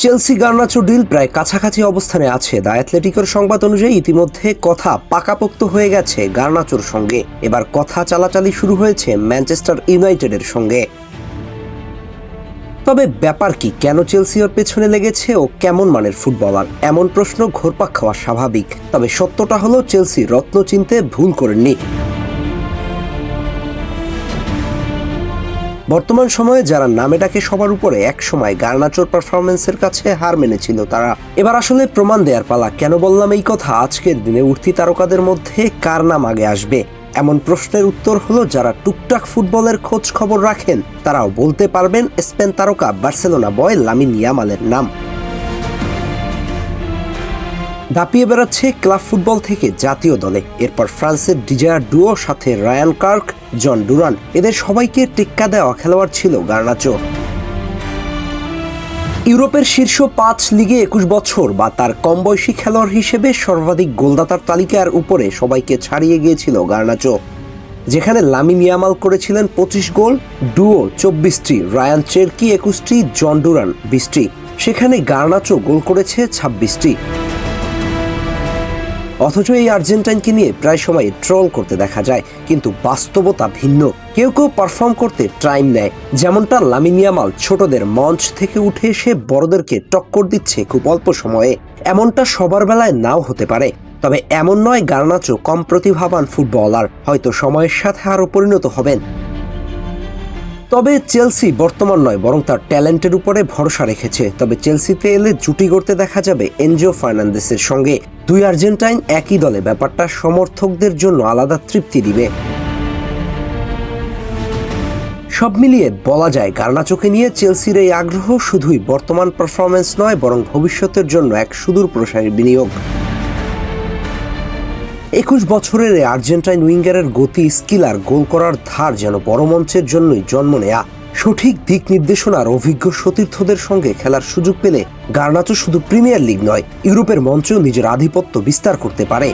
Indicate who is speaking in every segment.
Speaker 1: Chelsea Garnacho deal প্রায় কাছাকাছি অবস্থানে আছে। দ্য অ্যাথলেটিকের সংবাদ অনুযায়ী ইতিমধ্যে কথা পাকাপোক্ত হয়ে গেছে গার্নাচোর সঙ্গে। এবার কথা চালাচালি শুরু হয়েছে ম্যানচেস্টার ইউনাইটেডের সঙ্গে। তবে ব্যাপার কি, কেন চেলসি ওর পেছনে লেগেছে ও কেমন মানের ফুটবলার, এমন প্রশ্ন ঘুরপাক খাওয়া স্বাভাবিক। তবে সত্যটা হলো চেলসি রত্ন চিনতে ভুল করেননি। বর্তমান সময়ে যারা নামে ডাকে সবার উপরে, এক সময় গার্নাচোর পারফরমেন্সের কাছে হার মেনেছিল তারা। এবার আসলে প্রমাণ দেওয়ার পালা। কেন বললাম এই কথা? আজকের দিনে উঠতি তারকাদের মধ্যে কার নাম আগে আসবে, এমন প্রশ্নের উত্তর হলো যারা টুকটাক ফুটবলের খোঁজ খবর রাখেন তারাও বলতে পারবেন স্পেন তারকা বার্সেলোনা বয় লামিন ইয়ামালের নাম। দাপিয়ে বেড়াচ্ছে ক্লাব ফুটবল থেকে জাতীয় দলে, এরপর ফ্রান্সের ডিজায়ার ডুও, সাথে রায়ান কার্ক, জন ডুরান, এদের সবাইকে টেক্কা দেওয়া খেলোয়াড় ছিল গার্নাচো। ইউরোপের শীর্ষ 5 লিগে 21 বছর বা তার কম বয়সী খেলোয়াড় হিসেবে সর্বাধিক গোলদাতার তালিকার উপরে সবাইকে ছাড়িয়ে গিয়েছিল গার্নাচো। যেখানে লামিন ইয়ামাল করেছিলেন 25 গোল, ডুও 24টি, রায়ান চেরকি 21টি, জন ডুরান 20টি, সেখানে গার্নাচো গোল করেছে 26টি। অথচ এই আর্জেন্টাইনকে নিয়ে প্রায় সময় ট্রল করতে দেখা যায়, কিন্তু বাস্তবতা ভিন্ন। কেউ কেউ পারফর্ম করতে টাইম নেয়, যেমনটা লামিন ইয়ামাল ছোটদের মঞ্চ থেকে উঠে এসে বড়দেরকে টক্কর দিচ্ছে খুব অল্প সময়ে। এমনটা সবার বেলায় নাও হতে পারে, তবে এমন নয় গার্নাচো কম প্রতিভাবান ফুটবলার, হয়তো সময়ের সাথে আরও পরিণত হবেন। তবে চেলসি বর্তমান নয় বরং তার ট্যালেন্টের উপরে ভরসা রেখেছে। তবে চেলসিতে এলে জুটি করতে দেখা যাবে এনজো ফার্নান্দেসের সঙ্গে। দুই আর্জেন্টাইন একই দলে, ব্যাপারটা সমর্থকদের জন্য আলাদা তৃপ্তি দিবে। সব মিলিয়ে বলা যায় গার্নাচোকে নিয়ে চেলসির এই আগ্রহ শুধুই বর্তমান পারফরমেন্স নয়, বরং ভবিষ্যতের জন্য এক সুদূর প্রসারী বিনিয়োগ। 21 বছরের এই আর্জেন্টাইন উইঙ্গারের গতি, স্কিল আর গোল করার ধার যেন বড় মঞ্চের জন্যই জন্ম নেয়া। সঠিক দিক নির্দেশনার অভিজ্ঞ সতীর্থদের সঙ্গে খেলার সুযোগ পেলে গার্নাচো শুধু প্রিমিয়ার লিগ নয়, ইউরোপের মঞ্চেও নিজের আধিপত্য বিস্তার করতে পারে।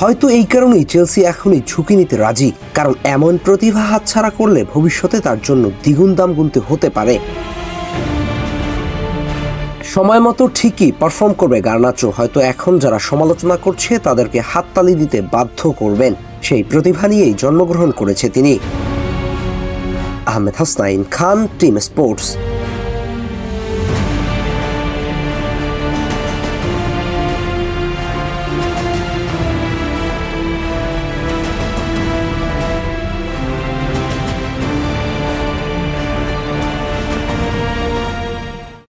Speaker 1: হয়তো এই কারণেই চেলসি এখনই ঝুঁকি নিতে রাজি, কারণ এমন প্রতিভা হাতছাড়া করলে ভবিষ্যতে তার জন্য দ্বিগুণ দাম গুনতে হতে পারে। সময় মতো ঠিকই পারফর্ম করবে গার্নাচো। হয়তো এখন যারা সমালোচনা করছে তাদেরকে হাততালি দিতে বাধ্য করবেন, সেই প্রতিভা নিয়েই জন্মগ্রহণ করেছে তিনি। আহমেদ হাসনাইন খান, টিম স্পোর্টস।